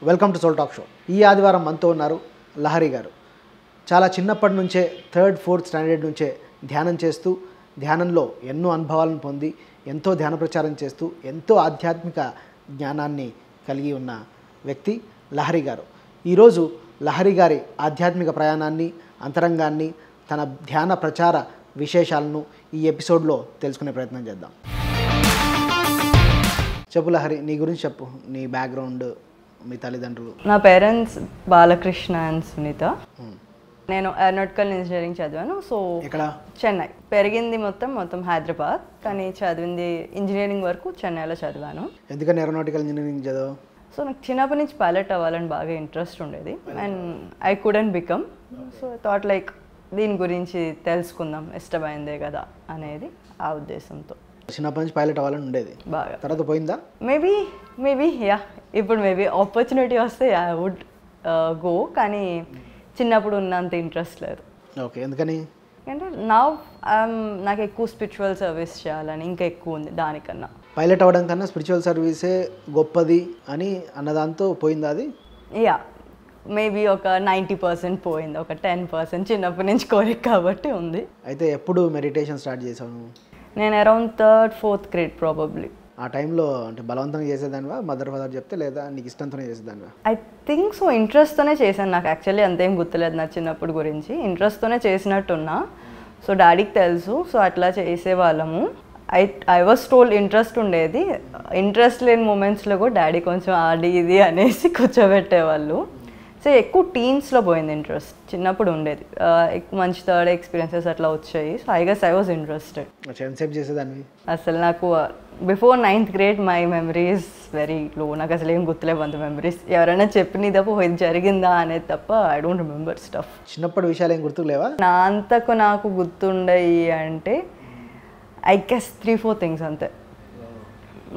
Welcome to soul talk show. ఈ ఆదివారం మనతో ఉన్నారు లహరి గారు. చాలా చిన్నప్పటి నుంచే 3rd 4th స్టాండర్డ్ నుంచే ధ్యానం చేస్తూ ధ్యానంలో ఎన్నో అనుభవాలను పొంది ఎంతో ధ్యాన ప్రచారం చేస్తూ ఎంతో ఆధ్యాత్మిక జ్ఞానాన్ని కలిగి ఉన్న వ్యక్తి లహరి గారు. ఈరోజు లహరి గారి ఆధ్యాత్మిక ప్రయాణాన్ని, అంతరంగాన్ని, తన ధ్యాన ప్రచార విశేషాలను ఈ ఎపిసోడ్లో తెలుసుకునే ప్రయత్నం చేద్దాం. చెప్పు లహరి, నీ గురించి చెప్పు. నీ బ్యాక్గ్రౌండ్, మీ తల్లిదండ్రులు. నా పేరెంట్స్ బాలకృష్ణ అండ్ సునీత. నేను ఏరోనాటికల్ ఇంజనీరింగ్ చదివాను. సో ఇక్కడ చెన్నై. పెరిగింది మొత్తం హైదరాబాద్, కానీ చదివింది ఇంజనీరింగ్ వరకు చెన్నైలో చదివాను. ఎందుకని ఏరోనాటికల్ ఇంజనీరింగ్ చదువు? సో నాకు చిన్నప్పటి నుంచి పైలట్ అవ్వాలని బాగా ఇంట్రెస్ట్ ఉండేది and I couldn't become. So thought like దీని గురించి తెలుసుకుందాం, ఇష్టమైందే కదా అనేది ఆ ఉద్దేశంతో. చిన్నప్పటి నుంచి పైలట్ అవ్వాలని ఉండేది బాగా. తర్వాత పోయిందా? Maybe yeah. ఇప్పుడు మేబీ ఆపర్చునిటీ వస్తే ఐ వుడ్ గో, కానీ చిన్నప్పుడు ఉన్నంత ఇంట్రెస్ట్ లేదు. ఓకే, ఎందుకని? అంటే నాకు ఎక్కువ స్పిరిచువల్ సర్వీస్ చేయాలని ఇంకా ఎక్కువ ఉంది దానికన్నా. పైలట్ అవ్వడం కన్నా స్పిరిచువల్ సర్వీసే గొప్పది అని అన్నదాంతో పోయిందా అది? యా, మేబీ ఒక 90% పోయింది, ఒక 10% చిన్నప్పటి నుంచి కోరిక కాబట్టి ఉంది. అయితే ఎప్పుడు మెడిటేషన్ స్టార్ట్ చేసావు? నేను around 3rd 4th grade probably. ఆ టైంలో అంటే బలవంతంగా చేసేదానివా, మదర్ ఫాదర్ చెప్తే, లేదా నీకు ఇష్టంతోనే చేసేదానివా? I think so. ఇంట్రెస్ట్తోనే చేశాను. నాకు యాక్చువల్లీ అంతేం గుర్తులేదు నా చిన్నప్పుడు గురించి. ఇంట్రెస్ట్తోనే చేసినట్టున్నా. సో డాడీకి తెలుసు. సో అట్లా చేసేవాళ్ళము. ఐ వాజ్ టోల్డ్ ఇంట్రెస్ట్ ఉండేది. ఇంట్రెస్ట్ లేని మూమెంట్స్లో కూడా డాడీ కొంచెం ఆడి ఇది అనేసి కూర్చోబెట్టేవాళ్ళు. సో ఎక్కువ టీన్స్లో పోయింది ఇంట్రెస్ట్. చిన్నప్పుడు ఉండేది, మంచి థర్డ్ ఎక్స్పీరియన్సెస్ అట్లా వచ్చాయి. So I guess I was interested. ఎంతసేపు చేసేదాన్ని? అసలు నాకు before 9th grade my memories very low. నాకు అసలు ఏం గుర్తులేవు అంత మెమరీస్. ఎవరైనా చెప్పిన తప్ప ఇది జరిగిందా అనేది తప్ప ఐ డోంట్ రిమెంబర్ స్టఫ్. చిన్నప్పటి విషయాలు ఏం గుర్తులేవా? నా అంతకు నాకు గుర్తుండయి అంటే ఐ గెస్ 3-4 థింగ్స్ అంతే.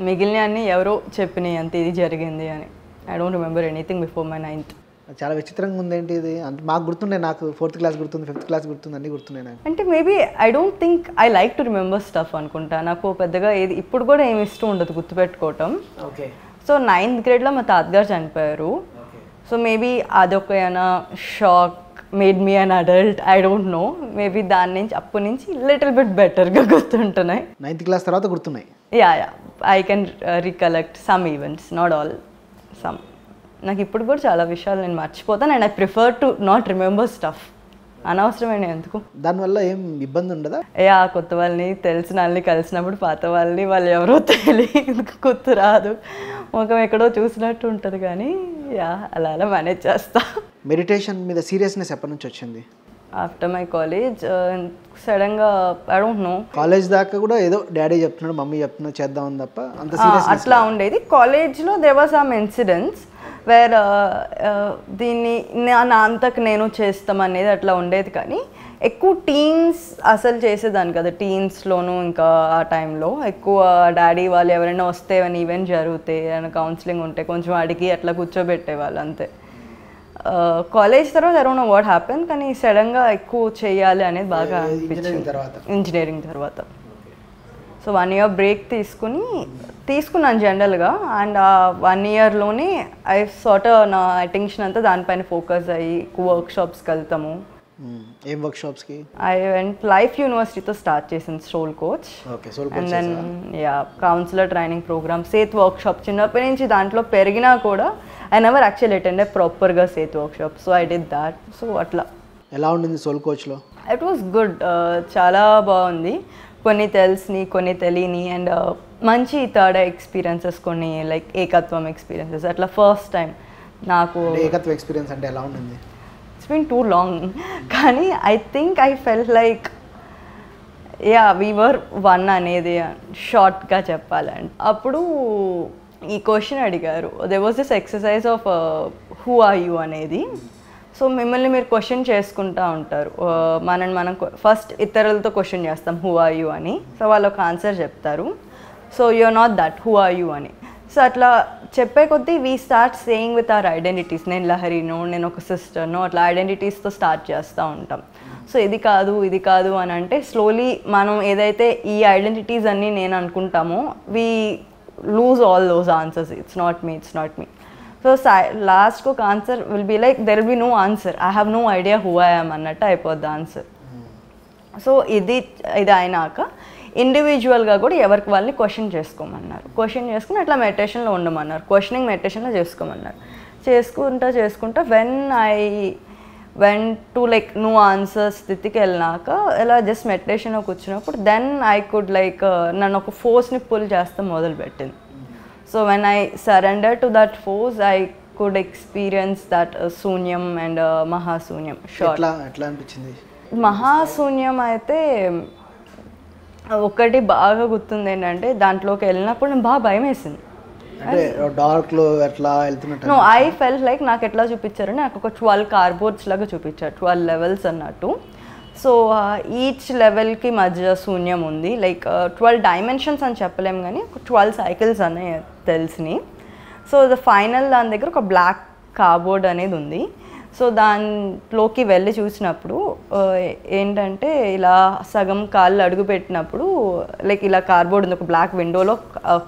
మిగిలిన అన్నీ ఎవరో చెప్పినాయి అంతే, ఇది జరిగింది అని. I don't remember anything before my 9th. చాలా విచిత్రంగా ఉందేంటి ఇది? అంటే మాకు గుర్తుండే, నాకు 4th class గుర్తుంది, 5th class గుర్తుంది, అన్నీ గుర్తున్నాయి నాకు. అంటే maybe I don't think I like to remember stuff అనుకుంటా. నాకు పెద్దగా ఏది ఇప్పుడు కూడా ఏమి ఇష్టం ఉండదు గుర్తుపెట్టుకోవటం. ఓకే. సో 9th gradeలో మా తాతగారు చనిపోయారు. సో మేబీ అదొక shock made me an adult. I don't no, maybe దాని నుంచి అప్పటి నుంచి లిటిల్ బిట్ బెటర్గా గుర్తుంటున్నాయి. 9th class తర్వాత గుర్తున్నాయి? Yeah, I can recollect some events, not all, some. నాకు ఇప్పుడు కూడా చాలా విషయాలు నేను మర్చిపోతాను and I prefer to not remember stuff. అనవసరమైన ఎందుకు. దానివల్ల ఏం ఇబ్బంది ఉండదా? యా, కొత్త వాళ్ళని, తెలిసిన వాళ్ళని కలిసినప్పుడు పాత వాళ్ళని, వాళ్ళు ఎవరో తెలియదు, గుర్తు రాదు, ముఖం ఎక్కడో చూసినట్టు ఉంటుంది, కానీ యా అలా మేనేజ్ చేస్తా. మెడిటేషన్ మీద సీరియస్నెస్ ఎప్పటి నుంచి వచ్చింది? ఆఫ్టర్ మై కాలేజ్ సడన్గా, ఐ డోంట్ నో. కాలేజ్ దాకా కూడా ఏదో డాడీ చెప్తున్నాడు, మమ్మీ చెప్తున్నాడు చేద్దామని తప్ప అంత సీరియస్ అట్లా ఉండేది. కాలేజ్లో there were some incidents where దీన్ని నా అంతకు నేను చేస్తామనేది అట్లా ఉండేది, కానీ ఎక్కువ టీన్స్ అసలు చేసేదాన్ని కదా. టీన్స్లోనూ ఇంకా ఆ టైంలో ఎక్కువ డాడీ వాళ్ళు ఎవరైనా వస్తే ఏమైనా ఈవెంట్ జరిగితే, ఏమైనా కౌన్సిలింగ్ ఉంటే కొంచెం అడిగి అట్లా కూర్చోబెట్టేవాళ్ళు అంతే. కాలేజ్ తర్వాత I don't know what happen, కానీ సడన్గా ఎక్కువ చేయాలి అనేది బాగా అనిపించింది ఇంజనీరింగ్ తర్వాత. సో 1 year బ్రేక్ తీసుకున్నాను జనరల్గా. అండ్ ఆ 1 yearలోనే ఐ సార్ట్ నా అటెన్షన్ అంతా దానిపైన ఫోకస్ అయ్యి ఎక్కువ వర్క్షాప్స్కి వెళ్తాము. ఏం వర్క్షాప్స్కి? ఐ వెంట్ లైఫ్ యూనివర్సిటీతో స్టార్ట్ చేసింది soul coach. And then yeah counsellor training programme, సేత్ వర్క్షాప్. చిన్నప్పటి నుంచి దాంట్లో పెరిగినా కూడా ఐ నెవర్ యాక్చువల్లీ అటెండెడ్ ప్రాపర్గా సేత్ workshop. So I did that. So అట్లా. ఎలా ఉండింది సోల్ కోచ్లో? ఇట్ వాస్ గుడ్, చాలా బాగుంది. కొన్ని తెలిసిని, కొన్ని తెలియని, అండ్ మంచి థర్డ్ ఎక్స్పీరియన్సెస్, కొన్ని లైక్ ఏకత్వం ఎక్స్పీరియన్సెస్. అట్లా ఫస్ట్ టైం నాకు. ఏకత్వ ఎక్స్పీరియన్స్ అంటే ఎలా ఉండింది? ఇట్స్ బీన్ టూ లాంగ్, కానీ I think I felt like yeah we were one అనేది షార్ట్గా చెప్పాలంటే. అప్పుడు ఈ క్వశ్చన్ అడిగారు, there was this exercise of who are you అనేది. సో మిమ్మల్ని మీరు క్వశ్చన్ చేసుకుంటూ ఉంటారు. మనం ఫస్ట్ ఇతరులతో క్వశ్చన్ చేస్తాం హూ ఆర్ యూ అని. సో వాళ్ళు ఒక ఆన్సర్ చెప్తారు. So you're not that, who are you అని. సో అట్లా చెప్పే కొద్దీ we start saying with our identities. నేను లహరినో, నేను ఒక సిస్టర్నో, అట్లా ఐడెంటిటీస్తో స్టార్ట్ చేస్తూ ఉంటాం. సో ఇది కాదు అని అంటే స్లోలీ మనం ఏదైతే ఈ ఐడెంటిటీస్ అన్నీ నేను అనుకుంటామో we lose all those answers. It's not me. So లాస్ట్కి ఒక answer will be like there will be no answer, I have no idea who I am అన్నట్టు అయిపోద్ది ఆన్సర్. సో ఇది అయినాక ఇండివిజువల్గా కూడా ఎవరికి వాళ్ళని క్వశ్చన్ చేసుకోమన్నారు. క్వశ్చన్ చేసుకుని అట్లా మెడిటేషన్లో ఉండమన్నారు. క్వశ్చనింగ్ మెడిటేషన్లో చేసుకోమన్నారు. చేసుకుంటా when I went to like no answer స్థితికి వెళ్ళినాక ఇలా జస్ట్ మెడిటేషన్లో కూర్చున్నప్పుడు దెన్ ఐ కుడ్ లైక్ నన్ను ఒక ఫోర్స్ని పుల్ చేస్తే మొదలుపెట్టింది. So when I surrender to that force I could experience that శూన్యం అండ్ మహాశూన్యం. ఎట్లా అనిపించింది? మహాశూన్యం అయితే ఒకటి బాగా గుర్తుంది ఏంటంటే దాంట్లోకి వెళ్ళినప్పుడు నాకు బాగా భయం వేసింది. నో ఐ ఫెల్ట్ లైక్ నాకు ఎట్లా చూపించారంటే నాకు ఒక 12 కార్డ్బోర్డ్స్ లాగా చూపించారు, 12 లెవెల్స్ అన్నట్టు. సో ఈచ్ లెవెల్కి మధ్య శూన్యం ఉంది. లైక్ 12 డైమెన్షన్స్ అని చెప్పలేము కానీ 12 సైకిల్స్ అనే తెలిసినాయి. సో ద ఫైనల్ దాని దగ్గర ఒక బ్లాక్ కార్డ్బోర్డ్ అనేది ఉంది. సో దాంట్లోకి వెళ్ళి చూసినప్పుడు ఏంటంటే ఇలా సగం కాళ్ళు అడుగు పెట్టినప్పుడు లైక్ ఇలా కార్డ్బోర్డ్ ఉంది, ఒక బ్లాక్ విండోలో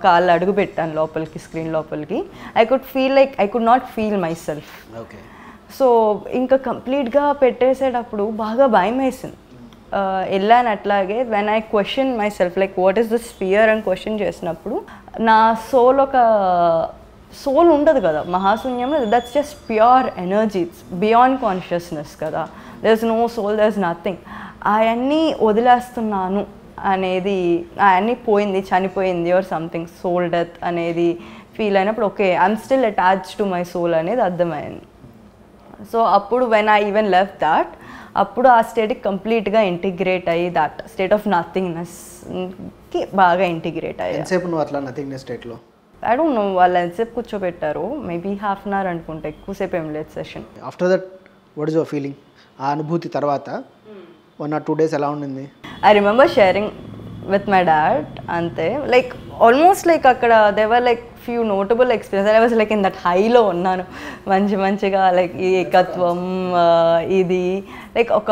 కాళ్ళు అడుగు పెట్టాను లోపలికి, స్క్రీన్ లోపలికి. I could feel like I could not feel myself. So ఇంకా కంప్లీట్గా పెట్టేసేటప్పుడు బాగా భయం వేసింది. వెళ్ళాను అట్లాగే. When I question myself like what is this fear అని క్వశ్చన్ చేసినప్పుడు నా సోల్ ఉండదు కదా మహాశూన్యంలో. That's just pure energy, it's beyond consciousness కదా. There is no soul, there is nothing. అవన్నీ వదిలేస్తున్నాను అనేది, అవన్నీ పోయింది, చనిపోయింది ఆర్ సంథింగ్, సోల్ డెత్ అనేది ఫీల్ అయినప్పుడు okay I'm still attached to my soul అనేది అర్థమైంది. సో అప్పుడు when I even left that, అప్పుడు ఆ స్టేట్కి కంప్లీట్గా ఇంటిగ్రేట్ అయ్యి దట్ స్టేట్ ఆఫ్ నథింగ్నెస్కి బాగా ఇంటిగ్రేట్ అయ్యాయి. ఎంతసేపు నువ్వు అట్లా నథింగ్నెస్ స్టేట్లో? ఐ డోంట్ నో వాళ్ళు ఎంతసేపు కూర్చోబెట్టారు, మేబీ హాఫ్ అన్ అవర్ అనుకుంటా, ఎక్కువసేపు ఏం లేదు session. After that what is your feeling? ఆ అనుభూతి తర్వాత 1 or 2 days ఎలా ఉండింది? I remember sharing with my dad అంతే. లైక్ ఆల్మోస్ట్ లైక్ అక్కడ there were like few notable experience. I was like in that హైలో ఉన్నాను మంచిగా లైక్ ఈ ఏకత్వం, ఇది లైక్ ఒక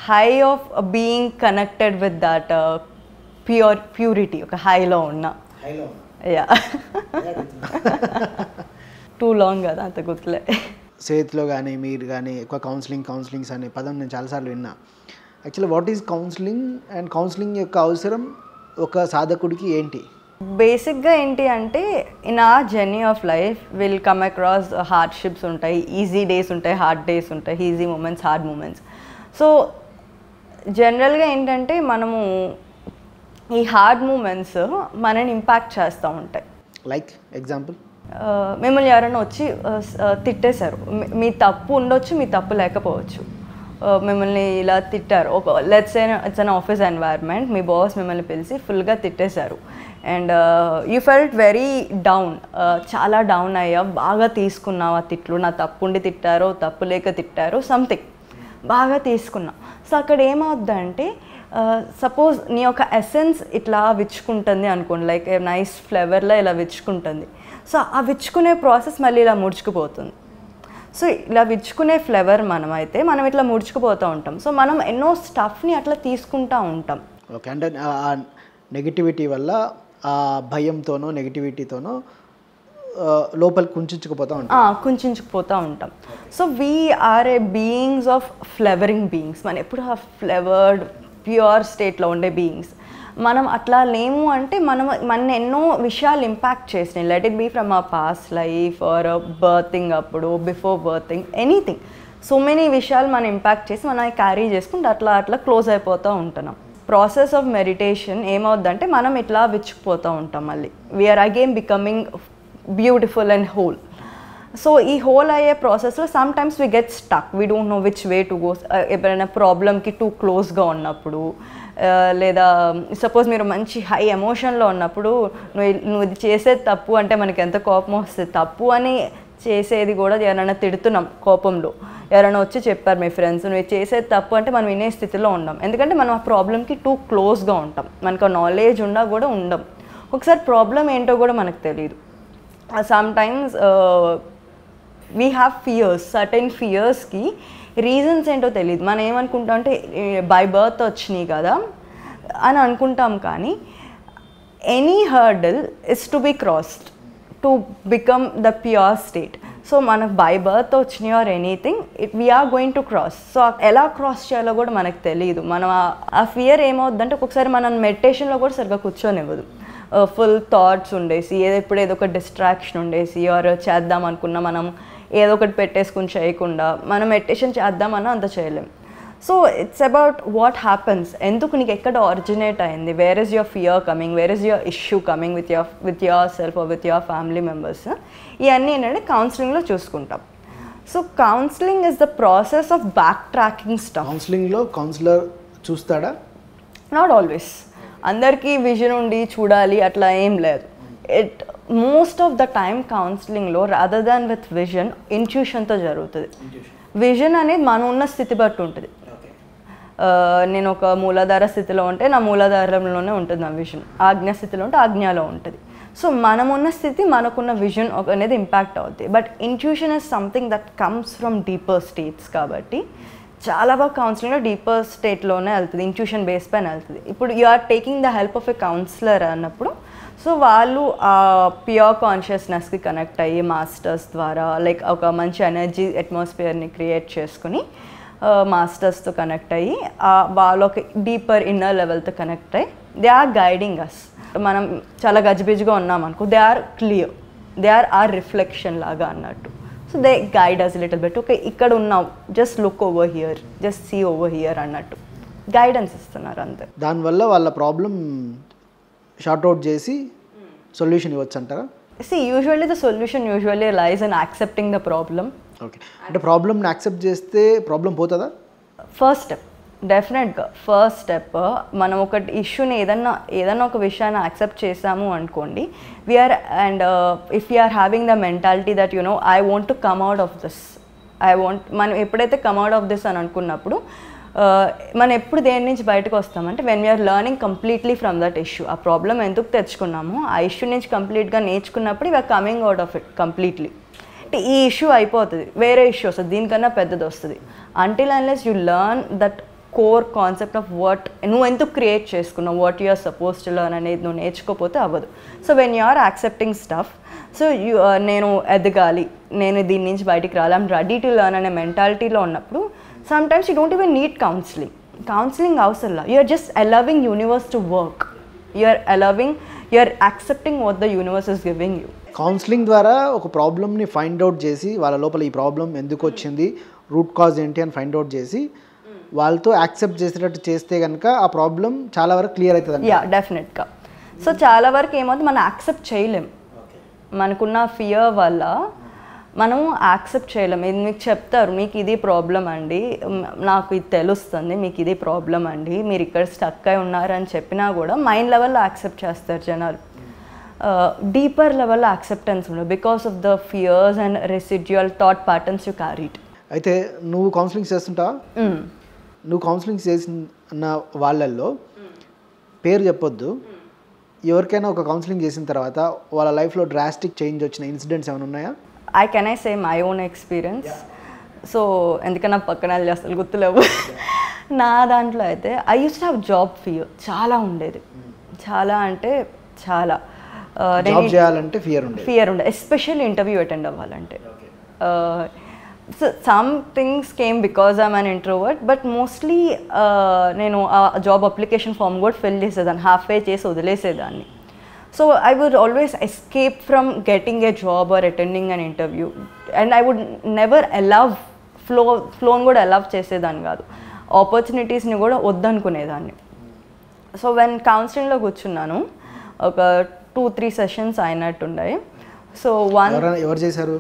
high of being connected with that purity, ఒక హైలో ఉన్నా. యా టూ లాంగ్ కదా, అంత గుర్తులే. సేత్లో కానీ మీరు కానీ ఎక్కువ కౌన్సిలింగ్స్ అనే పదం నేను చాలాసార్లు విన్నా. Actually what is counselling and counselling యొక్క అవసరం ఒక సాధకుడికి ఏంటి? బేసిక్గా ఏంటి అంటే ఇన్ ఆ journey of life will come across hardships ఉంటాయి, ఈజీ డేస్ ఉంటాయి, హార్డ్ డేస్ ఉంటాయి, easy moments, hard moments. So జనరల్గా ఏంటంటే మనము ఈ హార్డ్ మూమెంట్స్ మనని ఇంపాక్ట్ చేస్తూ ఉంటాయి. లైక్ ఎగ్జాంపుల్, మిమ్మల్ని ఎవరైనా వచ్చి తిట్టేశారు, మీ తప్పు ఉండొచ్చు, మీ తప్పు లేకపోవచ్చు. మిమ్మల్ని ఇలా తిట్టారు, ఒక let's say it's an office environment, మీ బాస్ మిమ్మల్ని పిలిచి ఫుల్గా తిట్టేశారు and you felt very down, చాలా డౌన్ అయ్యా, బాగా తీసుకున్నావు ఆ తిట్లు, నా తప్పు ఉండి తిట్టారో తప్పు లేక తిట్టారో సంథింగ్ బాగా తీసుకున్నాం. సో అక్కడ ఏమవుద్దంటే సపోజ్ నీ యొక్క ఎసెన్స్ ఇట్లా విచ్చుకుంటుంది అనుకోండి, లైక్ నైస్ ఫ్లేవర్లో ఇలా విచ్చుకుంటుంది. సో ఆ విచ్చుకునే ప్రాసెస్ మళ్ళీ ఇలా ముడుచుకుపోతుంది. సో ఇలా విచ్చుకునే ఫ్లేవర్ మనం ఇట్లా ముడుచుకుపోతూ ఉంటాం. సో మనం ఎన్నో స్టఫ్ని అట్లా తీసుకుంటూ ఉంటాం. ఓకే, అంటే నెగిటివిటీ వల్ల ఆ భయంతోనో నెగిటివిటీతోనో లోపలికి కుంచుకుపోతూ ఉంటాం. So we're a beings of flavouring beings. మనం ఎప్పుడు ఆ ఫ్లేవర్డ్ ప్యూర్ స్టేట్లో ఉండే బీయింగ్స్. మనం అట్లా లేము అంటే మన ఎన్నో విషయాలు ఇంపాక్ట్ చేసినాయి. Let it be from our past life or birthing అప్పుడు, before birthing, anything. So many విషయాలు మనం ఇంపాక్ట్ చేసి మనం క్యారీ చేసుకుంటే అట్లా క్లోజ్ అయిపోతూ ఉంటున్నాం. ప్రాసెస్ ఆఫ్ మెడిటేషన్ ఏమవుద్దంటే మనం ఇట్లా విచ్చుకుపోతూ ఉంటాం, మళ్ళీ we're again becoming beautiful and whole. So ఈ హోల్ అయ్యే ప్రాసెస్లో sometimes we get stuck, we don't know which way to go. ఎప్పుడైనా ప్రాబ్లమ్కి టూ క్లోజ్గా ఉన్నప్పుడు, లేదా సపోజ్ మీరు మంచి హై ఎమోషన్లో ఉన్నప్పుడు నువ్వు ఇది చేసేది తప్పు అంటే మనకి ఎంత కోపం వస్తుంది. తప్పు అని చేసేది కూడా ఎవరైనా తిడుతున్నాం కోపంలో, ఎవరైనా వచ్చి చెప్పారు మీ ఫ్రెండ్స్ నువ్వు చేసేది తప్పు అంటే మనం వినే స్థితిలో ఉండం. ఎందుకంటే మనం ఆ ప్రాబ్లమ్కి టూ క్లోజ్గా ఉంటాం, మనకు నాలెడ్జ్ ఉన్నా కూడా ఉండం. ఒకసారి ప్రాబ్లం ఏంటో కూడా మనకు తెలియదు. Sometimes we have fears, certain ఫియర్స్కి రీజన్స్ ఏంటో తెలియదు. మనం ఏమనుకుంటాం అంటే బై బర్త్ వచ్చినాయి కదా అని అనుకుంటాం, కానీ any hurdle is to be crossed. To become the pure state. So మనకు బై బర్త్ వచ్చినాయి or anything we're going to cross. So ఎలా క్రాస్ చేయాలో కూడా మనకు తెలియదు. మనం ఆ ఫియర్ ఏమవుద్దంటే ఒక్కొక్కసారి మనం మెడిటేషన్లో కూడా సరిగ్గా కూర్చొనివ్వదు. ఫుల్ థాట్స్ ఉండేసి ఎప్పుడు ఏదో ఒక డిస్ట్రాక్షన్ ఉండేసి ఆర్ చేద్దాం అనుకున్నా మనం ఏదో ఒకటి పెట్టేసుకుని చేయకుండా మనం మెడిటేషన్ చేద్దామన్నా అంత చేయలేం. So it's about what happens, ఎందుకు నీకు ఎక్కడ ఆరిజినేట్ అయింది, where is your fear coming, where is your issue coming with yourself or with your family members. ఇవన్నీ ఏంటంటే కౌన్సిలింగ్లో చూసుకుంటాం. So counselling is the process of backtracking stuff. కౌన్సిలింగ్లో counsellor చూస్తాడా? Not always. అందరికీ vision ఉండి చూడాలి అట్లా ఏం లేదు. మోస్ట్ ఆఫ్ ద టైమ్ కౌన్సిలింగ్లో రాదర్ దాన్ విత్ విజన్ ఇంట్యూషన్తో జరుగుతుంది. విజన్ అనేది మనం ఉన్న స్థితి బట్టి ఉంటుంది. నేను ఒక మూలాధార స్థితిలో ఉంటే నా మూలాధారంలోనే ఉంటుంది నా విజన్, ఆజ్ఞా స్థితిలో ఉంటే ఆజ్ఞాలో ఉంటుంది. సో మనమున్న స్థితి మనకున్న విజన్ అనేది ఇంపాక్ట్ అవుతుంది. But intuition is something that comes from deeper states. కాబట్టి చాలా బాగా కౌన్సిలింగ్లో డీపర్ స్టేట్లోనే వెళ్తుంది, ఇంట్యూషన్ బేస్ పైన వెళ్తుంది. ఇప్పుడు you are taking the help of a counsellor అన్నప్పుడు సో వాళ్ళు ఆ ప్యూర్ కాన్షియస్నెస్కి కనెక్ట్ అయ్యి మాస్టర్స్ ద్వారా లైక్ ఒక మంచి ఎనర్జీ అట్మాస్ఫియర్ని క్రియేట్ చేసుకుని మాస్టర్స్తో కనెక్ట్ అయ్యి వాళ్ళు ఒక డీపర్ ఇన్నర్ లెవెల్తో కనెక్ట్ అయ్యి దే ఆర్ గైడింగ్ అస్. మనం చాలా గజిబిజిగా ఉన్నాం అనుకో, they are clear, they are are reflection లాగా అన్నట్టు. So they guide us little bit. Okay ఇక్కడ ఉన్నావు, just look over here, just see over here అన్నట్టు గైడెన్స్ ఇస్తున్నారు అంతే. దానివల్ల వాళ్ళ ప్రాబ్లం షార్ట్అవుట్ చేసి సొల్యూషన్ ఇవ్వచ్చు అంటారా? Usually the solution usually lies in accepting the problem. Okay, అంటే ప్రాబ్లమ్ని యాక్సెప్ట్ చేస్తే ప్రాబ్లం పోతుందా? ఫస్ట్ స్టెప్ డెఫినెట్గా. ఫస్ట్ స్టెప్ మనం ఒక ఇష్యూని ఏదన్నా ఒక విషయాన్ని యాక్సెప్ట్ చేసాము అనుకోండి, we're and if you're having the mentality that you know I want to come out of this, మనం ఎప్పుడైతే కమ్ అవుట్ ఆఫ్ దిస్ అని అనుకున్నప్పుడు మనం ఎప్పుడు దేని నుంచి బయటకు వస్తామంటే when we are learning completely from that issue. ఆ ప్రాబ్లం ఎందుకు తెచ్చుకున్నామో ఆ ఇష్యూ నుంచి కంప్లీట్గా నేర్చుకున్నప్పుడు we are coming out of it completely. అంటే ఈ ఇష్యూ అయిపోతుంది, వేరే ఇష్యూ వస్తుంది, దీనికన్నా పెద్దది వస్తుంది. Until unless you learn that core concept of what నువ్వు ఎందుకు క్రియేట్ చేసుకున్నావు, what you are suppose to learn అనేది నువ్వు నేర్చుకోకపోతే అవ్వదు. So when you are accepting stuff, so నేను ఎదగాలి, నేను దీని నుంచి బయటికి రావాలి, ఐమ్ రెడీ టు లెర్న్ అనే మెంటాలిటీలో ఉన్నప్పుడు sometimes you don't even need counseling అవసరం. You are just allowing universe to work, you are accepting what the universe is giving you. Counselling ద్వారా ఒక ప్రాబ్లమ్ని ఫైండ్ అవుట్ చేసి వాళ్ళ లోపల ఈ ప్రాబ్లం ఎందుకు వచ్చింది, రూట్ కాజ్ ఏంటి అని ఫైండ్ అవుట్ చేసి వాళ్ళతో యాక్సెప్ట్ చేసేటట్టు చేస్తే కనుక ఆ ప్రాబ్లం చాలా వరకు క్లియర్ అవుతుంది. యా డెఫినెట్గా. సో చాలా వరకు ఏమవుతుంది, మనం యాక్సెప్ట్ చేయలేం, మనకున్న ఫియర్ వల్ల మనం యాక్సెప్ట్ చేయలేం. ఇది మీకు చెప్తారు, మీకు ఇది ప్రాబ్లం అండి, నాకు ఇది తెలుస్తుంది, మీకు ఇది ప్రాబ్లం అండి, మీరు ఇక్కడ స్టక్ అయి ఉన్నారని చెప్పినా కూడా మైండ్ లెవెల్లో యాక్సెప్ట్ చేస్తారు జనాలు. డీపర్ లెవెల్లో యాక్సెప్టెన్స్ ఉండదు because of the fears and residual thought patterns you carried. అయితే నువ్వు కౌన్సిలింగ్ చేస్తుంటావా? నువ్వు కౌన్సిలింగ్ చేసిన వాళ్ళల్లో పేరు చెప్పొద్దు, ఎవరికైనా ఒక కౌన్సిలింగ్ చేసిన తర్వాత వాళ్ళ లైఫ్లో డ్రాస్టిక్ చేంజ్ వచ్చిన ఇన్సిడెంట్స్ ఏమైనా ఉన్నాయా? Can I say my own experience? So ఎందుకన్నా పక్కన అసలు గుర్తులేవు. నా దాంట్లో అయితే I use to have job fear చాలా ఉండేది, చాలా అంటే చాలా. ఫియర్ ఉండే ఎస్పెషల్లీ ఇంటర్వ్యూ అటెండ్ అవ్వాలంటే. So some things came because I'm an introvert, but mostly నేను ఆ జాబ్ అప్లికేషన్ ఫామ్ కూడా ఫిల్ చేసేదాన్ని, హాఫ్ వే చేసి వదిలేసేదాన్ని. So I would always escape from getting a job or attending an interview, and I would never allow flow కూడా allow చేసేదాన్ని కాదు, ఆపర్చునిటీస్ని కూడా వద్దనుకునేదాన్ని. So when కౌన్సిలింగ్లో కూర్చున్నాను, ఒక 2-3 సెషన్స్ అయినట్టున్నాయి. సో ఎవరు చేశారు?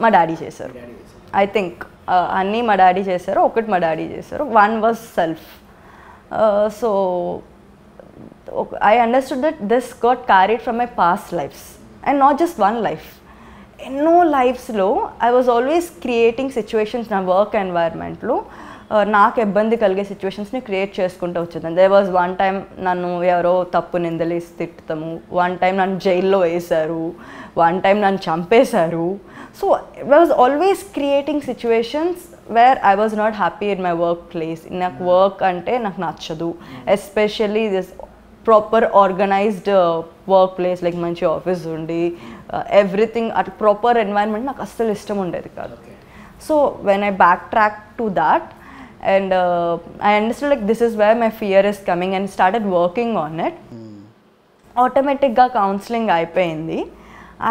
మా డాడీ చేశారు. ఐ థింక్ అన్నీ మా డాడీ చేశారు, ఒకటి మా డాడీ చేశారు. One was self. So I understood that this got carried from my past lives, and not just one life. ఎన్నో లైఫ్స్లో I was always creating situations నా వర్క్ ఎన్వైర్న్మెంట్లో నాకు ఇబ్బంది కలిగే సిచ్యువేషన్స్ని క్రియేట్ చేసుకుంటూ వచ్చేదాన్ని. దేర్ వాజ్ వన్ టైం నన్ను ఎవరో తప్పు నిందలేసి తిట్టడము, వన్ టైం నన్ను జైల్లో వేశారు, వన్ టైం నన్ను చంపేశారు. So I was always creating situations where I was not happy in my work place. నాకు వర్క్ అంటే నాకు నచ్చదు, especially this proper organised work place, like మంచి ఆఫీస్ ఉండి ఎవ్రీథింగ్ అట్లా ప్రాపర్ ఎన్వైరన్మెంట్ నాకు అస్సలు ఇష్టం ఉండేది కాదు. So when I back track to that and I understand like this is where my fear is coming and started working on it. ఆటోమేటిక్గా counselling అయిపోయింది.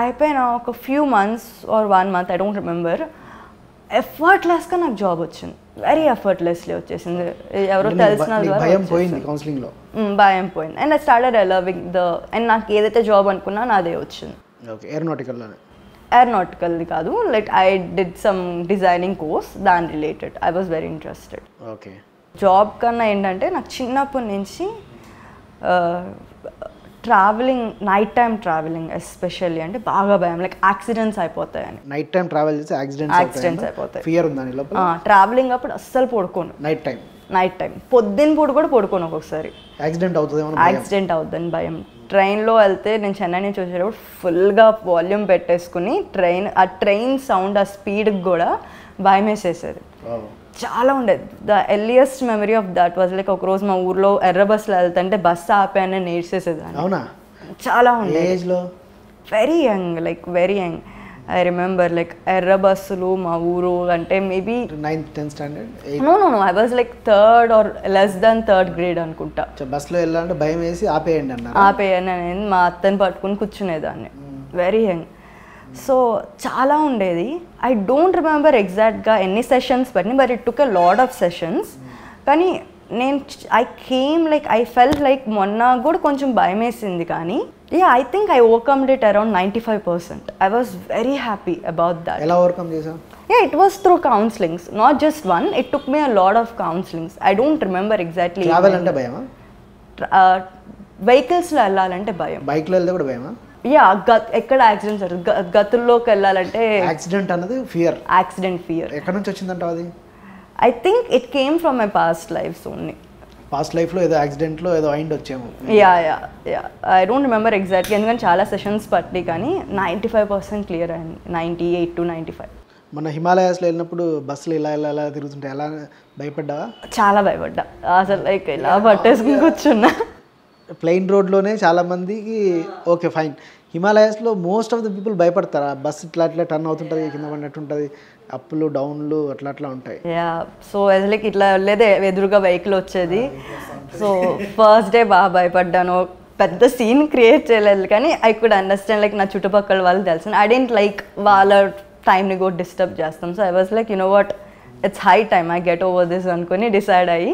అయిపోయిన ఒక few months or 1 month I don't remember, ఎఫర్ట్లెస్గా నాకు job వచ్చింది. Very effortlessly వచ్చేసింది. ఎవరో తెలిసిన భయం పోయింది కౌన్సిలింగ్లో, భయం పోయింది. And I started loving the అండ్ నాకు ఏదైతే జాబ్ అనుకున్నానో అదే వచ్చింది. ఏరోనాటికల్ది కాదు, like I did some designing course, దాని related I was very interested. Okay. Job కన్నా ఏంటంటే నాకు చిన్నప్పటి నుంచి travelling, night time travelling especially అంటే బాగా భయం. లైక్ యాక్సిడెంట్స్ అయిపోతాయని. నైట్ టైం ట్రావెల్ చేస్తే యాక్సిడెంట్స్ అయిపోతాయి. ఫియర్ ఉందా నీ లోపల? ట్రావెలింగ్ అప్పుడు అస్సలు పడుకోను. నైట్ టైం పొద్దున్న పూట కూడా పడుకోను. ఒక్కొక్కసారి యాక్సిడెంట్ అవుతుందని భయం. ట్రైన్లో వెళ్తే నేను చెన్నై నుంచి వచ్చేటప్పుడు ఫుల్గా వాల్యూమ్ పెట్టేసుకుని ట్రైన్ సౌండ్, ఆ స్పీడ్కి కూడా భయం వేసేసేది. చాలా ఉండేది. The earliest memory of that was like ఒకరోజు మా ఊర్లో ఎర్ర బస్సులో వెళ్తుంటే బస్సు ఆపాయని నేర్చేసేదాన్ని. అవునా? చాలా ఉండేది. Very young, like very young. I remember like ఎర్ర బస్సులు మా ఊరు అంటే maybe 9th 10th standard. No I was like 3rd or less than 3rd grade అనుకుంటా. బస్సులో వెళ్ళాలంటే భయం వేసి ఆపేయండి అన్నారు. ఆపేయని అనేది మా అత్తని పట్టుకుని కూర్చునేదాన్ని. Very young. సో చాలా ఉండేది. ఐ డోంట్ రిమెంబర్ ఎగ్జాక్ట్గా ఎన్ని సెషన్స్ పట్టినాయి, but it took a lot of sessions. కానీ నేను ఐ ఫెల్ట్ లైక్ మొన్న కూడా కొంచెం భయం వేసింది, కానీ I think I overcomed it around 95%. I was very happy about that. ఎలా ఓవర్కమ్ చేసావు? It was through counsellings, not just one. It took me a lot of counsellings. I don't remember exactly. Travel అంటే భయమా? వెహికల్స్లో వెళ్ళాలంటే భయం. బైక్లో వెళ్తే కూడా భయమా? ఎక్కడ యాక్సిడెంట్స్ గతుల్లోకి వెళ్ళాలంటే యాక్సిడెంట్ అన్నది ఫియర్. యాక్సిడెంట్ ఫియర్ ఎక్కడి నుంచి వచ్చిందంటావు అది? I think it came from my past lifes only. Past లైఫ్లో ఏదో యాక్సిడెంట్లో ఏదో అయింది వచ్చేమో. ఐ డోంట్ రిమెంబర్ ఎగ్జాక్ట్లీ, ఎందుకంటే చాలా సెషన్స్ పట్టి, కానీ 95% క్లియర్ అయింది. 98 to 95. మన హిమాలయాస్లో వెళ్ళినప్పుడు బస్సులు ఇలా తిరుగుతుంటే ఎలా భయపడ్డావా? చాలా భయపడ్డా అసలు. లైక్ ఇలా పట్టేసుకుని కూర్చున్నా. ప్లెయిన్ రోడ్లోనే చాలామందికి ఓకే ఫైన్. హిమాలయాస్లో మోస్ట్ ఆఫ్ ద పీపుల్ భయపడతారు. బస్సు ఇట్లా టర్న్ అవుతుంటుంది, కింద పడినట్టు ఉంటుంది, అప్పులు డౌన్లు అట్లా ఉంటాయి. సో లైక్ ఇట్లా లేదే ఎదురుగా వెహికల్ వచ్చేది. సో ఫస్ట్ డే బాగా భయపడ్డాను. పెద్ద సీన్ క్రియేట్ చేయలేదు, కానీ ఐ కుడ్ అండర్స్టాండ్ లైక్ నా చుట్టుపక్కల వాళ్ళు తెలుసు. ఐ డెంట్ లైక్ వాళ్ళ టైంని కూడా డిస్టర్బ్ చేస్తాం. So I was like you know what, it's high time I get over this అనుకుని డిసైడ్ అయ్యి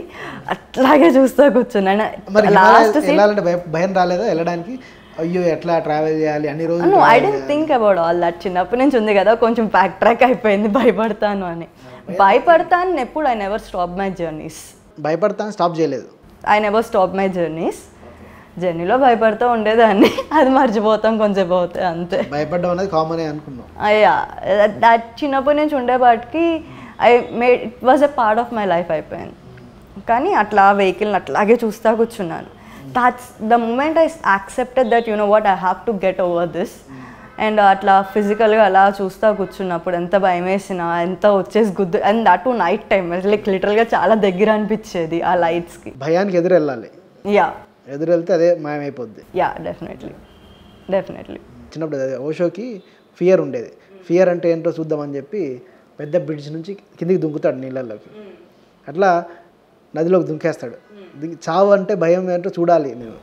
అట్లాగే చూస్తూ కూర్చున్నాను. లాస్ట్ భయం రాలేదా వెళ్ళడానికి? అయ్యో ఎట్లా ట్రావెల్ చేయాలి అన్ని రోజులు? No I don't think about all that. చిన్నప్పటి నుంచి ఉంది కదా, కొంచెం బ్యాక్ ట్రాక్ అయిపోయింది. భయపడతాను ఎప్పుడు. I never stop my journeys. భయపడతాను స్టాప్ చేయలేదు. I never stop my journeys. జర్నీలో భయపడుతూ ఉండేదాన్ని, అది మర్చిపోతాం కొంచెం అవుతాయి అంతే. భయపడడం అనేది కామన్ అనుకున్నాం. దట్ చిన్నప్పటి నుంచి ఉండేవాటికి it was a part of my life అయిపోయింది. కానీ అట్లా వెహికల్ని అట్లాగే చూస్తూ కూర్చున్నాను. that's the moment I accepted that you know what I have to get over this and అట్లా ఫిజికల్గా అలా చూస్తూ కూర్చున్నప్పుడు ఎంత భయం వేసినా ఎంత వచ్చేసి గుద్దు. And that tonight time like లిటరల్గా చాలా దగ్గర అనిపించేది ఆ లైట్స్కి. భయానికి ఎదురు వెళ్ళాలి. ఎదురు వెళ్తే అదే మాయమైపోద్ది. డెఫినెట్లీ. చిన్నప్పుడు అదే ఓషోకి ఫియర్ ఉండేది. ఫియర్ అంటే ఏంటో చూద్దామని చెప్పి పెద్ద బ్రిడ్జ్ నుంచి కిందికి దుంకుతాడు నీళ్ళల్లోకి. అట్లా నదిలోకి దుంకేస్తాడు. చావు అంటే భయం ఏంటో చూడాలి నేను,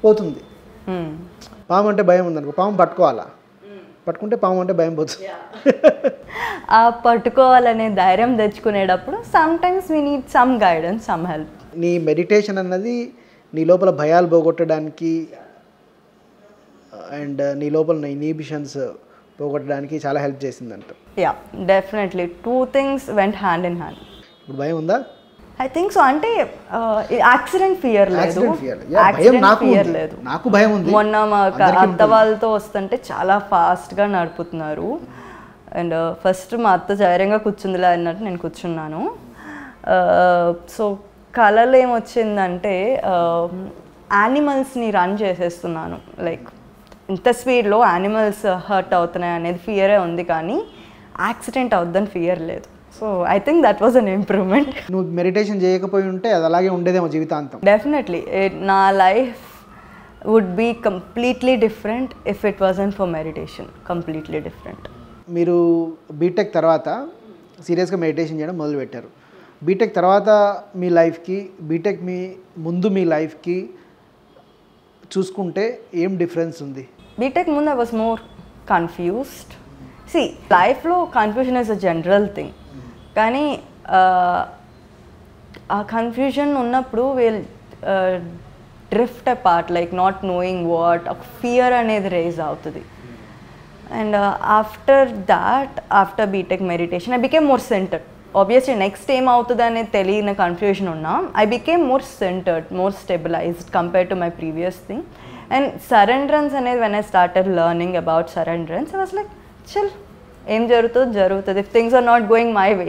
పోతుంది. పాము అంటే భయం ఉందనుకో, పాము పట్టుకోవాలా, పట్టుకుంటే పాము అంటే భయం పోతుంది. ఆ పట్టుకోవాలనే ధైర్యం తెచ్చుకునేటప్పుడు sometimes we need some guidance, some help. నీ మెడిటేషన్ అన్నది నీ లోపల భయాలు పోగొట్టడానికి అండ్ నీ లోపల ఇన్హిబిషన్స్ పోగొట్టడానికి చాలా హెల్ప్ చేసిందంట. Definitely 2 things went hand in hand. ఇప్పుడు భయం ఉందా? I think so. అంటే యాక్సిడెంట్ ఫియర్ లేదు, నాకు భయం ఉంది. మొన్న మా అత్త వాళ్ళతో వస్తుంటే చాలా ఫాస్ట్గా నడుపుతున్నారు. అండ్ ఫస్ట్ మా అత్త ధైర్యంగా కూర్చుందిలే అన్నట్టు నేను కూర్చున్నాను. సో కళలో ఏమొచ్చిందంటే యానిమల్స్ని రన్ చేసేస్తున్నాను. లైక్ ఇంత స్పీడ్లో యానిమల్స్ హర్ట్ అవుతున్నాయి అనేది ఫియరే ఉంది, కానీ యాక్సిడెంట్ అవుద్దని ఫియర్ లేదు. So I think that was an improvement. నువ్వు మెడిటేషన్ చేయకపోయి ఉంటే అది అలాగే ఉండేదేమో జీవితాంతం. డెఫినెట్లీ నా life would be completely different if it wasn't for meditation. Completely different. మీరు బీటెక్ తర్వాత సీరియస్గా మెడిటేషన్ చేయడం మొదలుపెట్టారు. బీటెక్ తర్వాత మీ లైఫ్కి బీటెక్ ముందు మీ లైఫ్కి చూసుకుంటే ఏం డిఫరెన్స్ ఉంది? బీటెక్ ముందు I was more confused. See, లైఫ్లో confusion is a general thing. కానీ ఆ కన్ఫ్యూజన్ ఉన్నప్పుడు will drift apart, like not knowing what, ఒక ఫియర్ అనేది రేజ్ అవుతుంది. And after B Tech meditation I became more centred. Obviously next ఏం అవుతుంది అనేది తెలియని కన్ఫ్యూజన్ ఉన్నా I became more centred, more stabilised compare to my previous thing. And surrenderance అనేది when I started learning about surrenderance I was like chill, ఏం జరుగుతుంది. If things are not going my way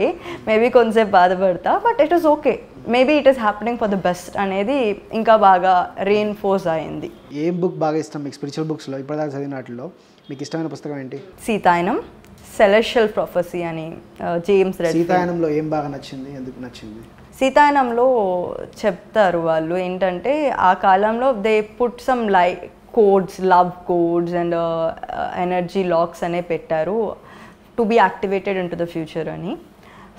maybe కొంచెంసేపు బాధపడతా, but it is okay, maybe it is happening for the best అనేది ఇంకా బాగా reinforce అయింది. ఏం బుక్ బాగా ఇష్టం మీకు స్పిరిచువల్ బుక్స్లో ఇప్పటిదాకా చదివిన వాటిలో మీకు ఇష్టమైన పుస్తకం ఏంటి? సీతాయనం, సెలెషియల్ ప్రొఫెసీ అని జేమ్స్ రెడ్. సీతాయనంలో ఏం బాగా నచ్చింది, ఎందుకు నచ్చింది? సీతాయనంలో చెప్తారు వాళ్ళు ఏంటంటే ఆ కాలంలో they put some codes, love codes and energy locks అనే పెట్టారు to be activated into the future అని.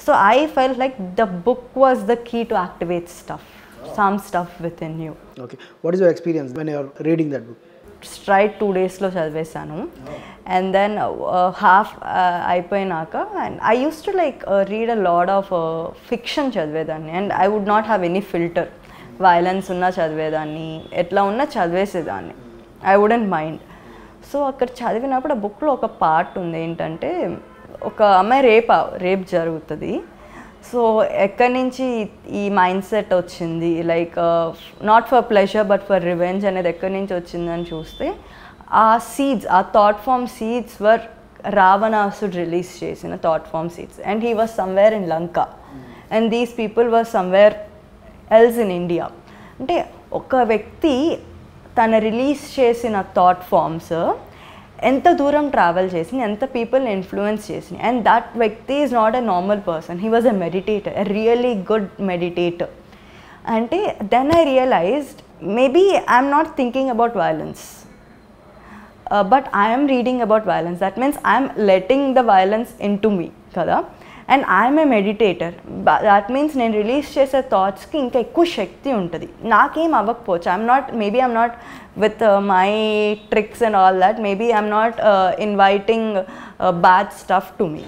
So I felt like the book was the key to activate some stuff within you. Okay, what is your experience when you are reading that book? Straight 2 daysలో చదివేశాను. And then half అయిపోయినాక and I use to like read a lot of fiction చదివేదాన్ని. And I would not have any filter. Violence ఉన్నా చదివేదాన్ని, ఎట్లా ఉన్నా చదివేసేదాన్ని. I wouldn't mind. So అక్కడ చదివినప్పుడు ఆ బుక్లో ఒక పార్ట్ ఉంది ఏంటంటే ఒక అమ్మాయి రేప్ జరుగుతుంది. సో ఎక్కడి నుంచి ఈ మైండ్ సెట్ వచ్చింది, like not for pleasure but for revenge అనేది ఎక్కడి నుంచి వచ్చిందని చూస్తే ఆ సీడ్స్, ఆ థాట్ ఫామ్ సీడ్స్ వర్ రావణాసుడు రిలీజ్ చేసిన thought form seeds. And he was somewhere in Lanka and these people were somewhere else in India. అంటే ఒక వ్యక్తి తను రిలీజ్ చేసిన థాట్ ఫామ్స్ ఎంత దూరం ట్రావెల్ చేసింది, ఎంత పీపుల్ని ఇన్ఫ్లుయెన్స్ చేసింది. అండ్ దట్ వ్యక్తి is not a normal person, he was a meditator, a really good meditator. అంటే then I realised maybe I'm not thinking about violence, but I'm reading about violence. That means I'm letting the violence into me కదా. And I'm a meditator. That means నేను release చేసే థాట్స్కి ఇంకా ఎక్కువ శక్తి ఉంటుంది. నాకేం అవ్వకపోవచ్చు, I'm not with my tricks and all that, maybe I'm not inviting bad stuff to me.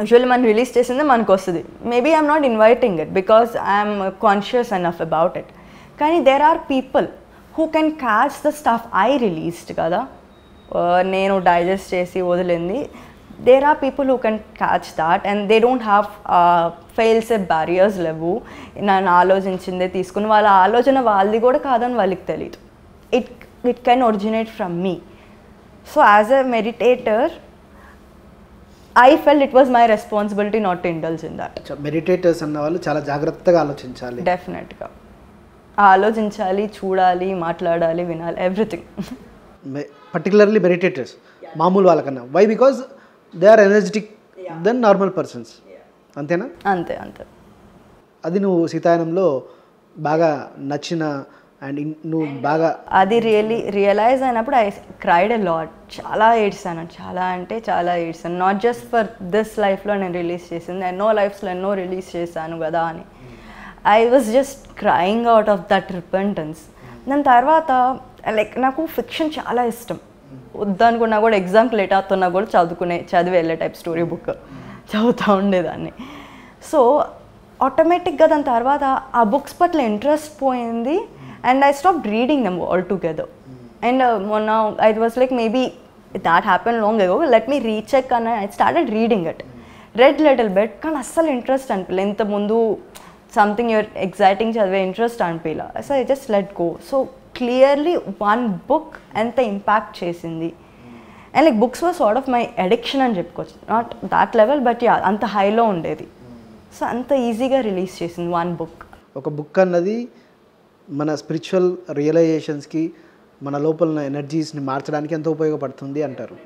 Usually man release chesinde manku ostadi, maybe I'm not inviting it because I'm conscious enough about it. Kani there are people who can catch the stuff I released kada, nenu digest chesi odilindi. There are people who can catch that and they don't have fail safe barriers levu. Nanu ఆలోచించిందే తీసుకుని వాళ్ళ ఆలోచన వాళ్ళది కూడా కాదని వాళ్ళకి తెలియదు. It can originate from me. So as a meditator, I felt it was my responsibility not to indulge in that. Meditators అన్న వాళ్ళు చాలా జాగ్రత్తగా ఆలోచించాలి. డెఫినెట్గా ఆలోచించాలి, చూడాలి, మాట్లాడాలి, వినాలి, ఎవ్రీథింగ్. పర్టికులర్లీ మెడిటేటర్స్ మామూలు వాళ్ళకన్నా. Why? Because they are energetic then normal persons. అంతేనా? అంతే. అది నువ్వు సీతాయనంలో బాగా నచ్చిన అండ్ నువ్వు బాగా అది రియలైజ్ అయినప్పుడు ఐ క్రైడ్ ఎ లాట్. చాలా ఏడ్చాను, చాలా ఏడ్చాను. నాట్ జస్ట్ ఫర్ దిస్ లైఫ్లో నేను రిలీజ్ చేసింది, ఎన్నో లైఫ్స్లో ఎన్నో రిలీజ్ చేశాను కదా అని. I was just crying out of that repentance. దాని తర్వాత లైక్ నాకు ఫిక్షన్ చాలా ఇష్టం. వద్దనుకున్నా కూడా ఎగ్జామ్కి లేట్ అవుతున్నా కూడా చదివి వెళ్ళే టైప్ స్టోరీ బుక్ చదువుతూ ఉండేదాన్ని. సో ఆటోమేటిక్గా దాని తర్వాత ఆ బుక్స్ పట్ల ఇంట్రెస్ట్ పోయింది. And I stopped reading them altogether. And now it was like maybe that happened long ago. Let me recheck and I started reading it. Read little bit, కానీ అస్సలు ఇంట్రెస్ట్ అనిపించలేదు. ఇంత ముందు సంథింగ్ యూర్ ఎగ్జైటింగ్ చదివే interest అనిపించలే. So I just let go. So clearly one book ఎంత impact చేసింది. And like books was sort of my addiction అని చెప్పుకోవచ్చు. Not that level but yeah అంత హైలో ఉండేది. సో అంత ఈజీగా రిలీజ్ చేసింది వన్ బుక్. ఒక బుక్ అన్నది మన స్పిరిచువల్ రియలైజేషన్స్కి, మన లోపల ఎనర్జీస్ని మార్చడానికి ఎంతో ఉపయోగపడుతుంది అంటారు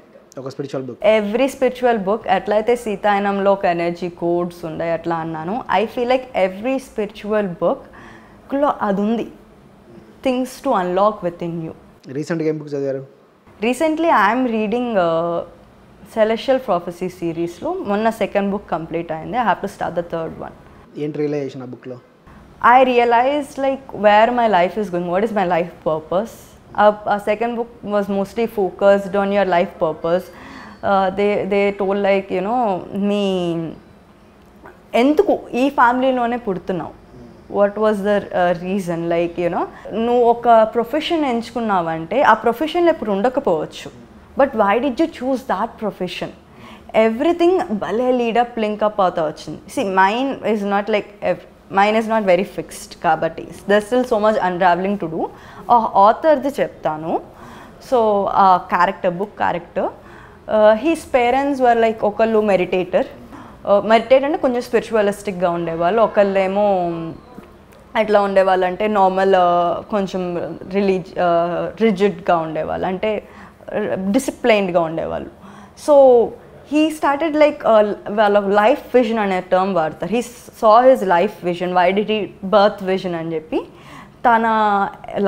ఒక spiritual book. Every spiritual book ఎట్లయితే సీతాయనంలో ఒక ఎనర్జీ కోడ్స్ ఉన్నాయి అట్లా అన్నాను. I feel like every spiritual బుక్లో అది ఉంది. things to unlock within you. రీసెంట్గా ఏం బుక్ చదివారు? Recently I am reading Celestial Prophecy సిరీస్లో మొన్న సెకండ్ బుక్ కంప్లీట్ అయింది. I have to start the third one. ఏంటి రియలైజేషన్ ఆ బుక్లో? I realized like where my life is going, what is my life purpose. Our second book was mostly focused on your life purpose. They told like, you know, me ఎందుకు ఈ ఫ్యామిలీలోనే పుడుతున్నావు, what was the reason, like you know నువ్వు ఒక profession ఎంచుకున్నావంటే ఆ ప్రొఫెషన్లో ఇప్పుడు ఉండకపోవచ్చు, but why did you choose that profession. Everything భలే లీడప్ లింకప్ అవుతా వచ్చింది. See mine is not like mine is not very fixed కాబట్టి there still so much unravelling to do. ఆథర్ది చెప్తాను. So book character his parents were like ఒకళ్ళు meditator అంటే కొంచెం స్పిరిచువలిస్టిక్గా ఉండేవాళ్ళు, ఒకళ్ళేమో ఎట్లా ఉండేవాళ్ళు అంటే నార్మల్ కొంచెం రిజిడ్గా ఉండేవాళ్ళు, అంటే డిసిప్లైన్డ్గా ఉండేవాళ్ళు. సో he started like వాళ్ళ లైఫ్ విజన్ అనే టర్మ్ వాడతారు. He saw his life vision, why did he birth vision అని చెప్పి తన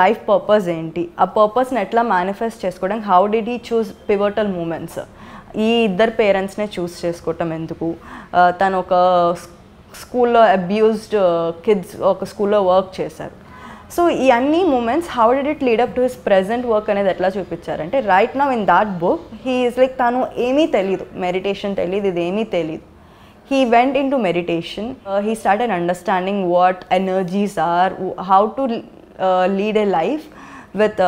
లైఫ్ పర్పస్ ఏంటి, ఆ పర్పస్ని ఎట్లా మేనిఫెస్ట్ చేసుకోవడానికి how did he choose pivotal moments, ఈ ఇద్దరు పేరెంట్స్నే చూస్ చేసుకోవటం ఎందుకు, తను ఒక స్కూల్లో అబ్యూస్డ్ కిడ్స్ ఒక స్కూల్లో వర్క్ చేశారు. సో ఈ అన్ని moments how did it lead up to his present work అనేది ఎట్లా చూపించారంటే right now in that book he is like తను ఏమీ తెలీదు, మెడిటేషన్ తెలీదు, ఇది ఏమీ తెలీదు. He went into meditation. He started understanding what energies are, how to lead a life with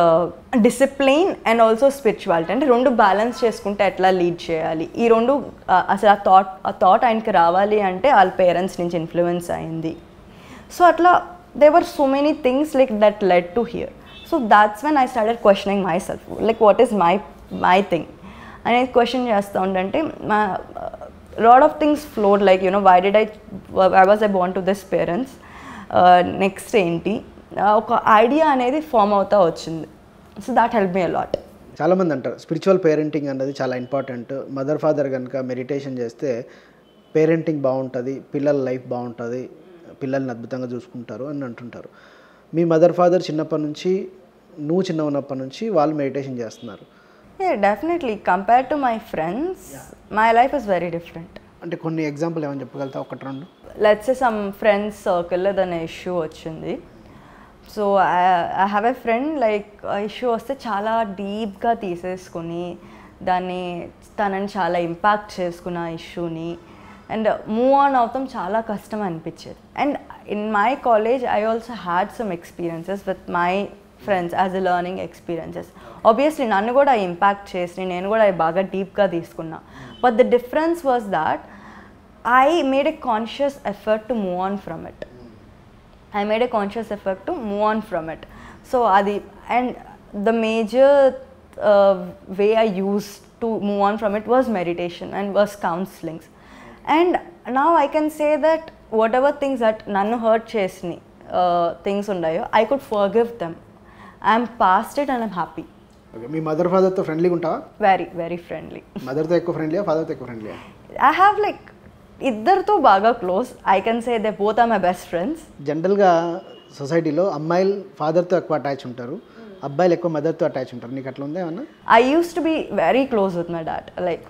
discipline and also spirituality. అంటే రెండు బ్యాలెన్స్ చేసుకుంటే ఎట్లా లీడ్ చేయాలి, ఈ రెండు అసలు ఆ థాట్ ఆయనకి రావాలి అంటే వాళ్ళ పేరెంట్స్ నుంచి ఇన్ఫ్లుయెన్స్ అయింది. సో అట్లా there were so many things like that led to here. So that's when I started questioning myself, like what is my thing అనేది క్వశ్చన్ చేస్తూ ఉండంటే lot of things flowed, like you know why was I born to this parents, next ఏంటి ఒక idea అనేది form అవుతా వచ్చింది. So that help me a lot. చాలామంది అంటారు spiritual parenting అన్నది చాలా ఇంపార్టెంట్, మదర్ ఫాదర్ కనుక మెడిటేషన్ చేస్తే పేరెంటింగ్ బాగుంటుంది, పిల్లల లైఫ్ బాగుంటుంది, పిల్లల్ని అద్భుతంగా చూసుకుంటారు అని అంటుంటారు. మీ మదర్ ఫాదర్ చిన్నప్పటి నుంచి, నువ్వు చిన్న ఉన్నప్పటి నుంచి వాళ్ళు మెడిటేషన్ చేస్తున్నారు. Definitely compare to my friends my life is very different. అంటే కొన్ని ఎగ్జాంపుల్ ఏమైనా చెప్పగలుగుతావు, ఒకటి రెండు? లెట్స్ సే సమ్ ఫ్రెండ్స్ సర్కిల్లో దాని ఇష్యూ వచ్చింది. So I have a friend like issue వస్తే చాలా డీప్గా తీసేసుకుని దాన్ని తనని చాలా ఇంపాక్ట్ చేసుకున్న ఇష్యూని అండ్ మూవ్ ఆన్ అవుతాం చాలా కష్టం అనిపించేది. And in my college I also had some experiences with my friends as a learning experiences. Obviously నన్ను కూడా ఇంపాక్ట్ చేసి నేను కూడా బాగా డీప్గా తీసుకున్నా. But the difference was that I made a conscious effort to move on from it. So అది and the major way I use to move on from it was meditation and was counsellings. And now I can say that whatever things that nanu hurt chesni things undayo I could forgive them. I am past it and I am happy. Okay, me mother father తో ఫ్రెండ్లీగా ఉంటావా? Very very friendly. Mother తో ఎక్కువ ఫ్రెండ్లీయా, father తో ఎక్కువ ఫ్రెండ్లీయా? I have like ఇద్దరితో బాగా close. I can say they both are my best friends. జనరల్గా సొసైటీలో అమ్మాయిలు ఫాదర్తో ఎక్కువ అటాచ్ ఉంటారు, అబ్బాయిలు ఎక్కువ మదర్తో అటాచ్ ఉంటారు. నీకు అట్లా ఉందా ఏమన్నా? I used to be very close with my dad. Like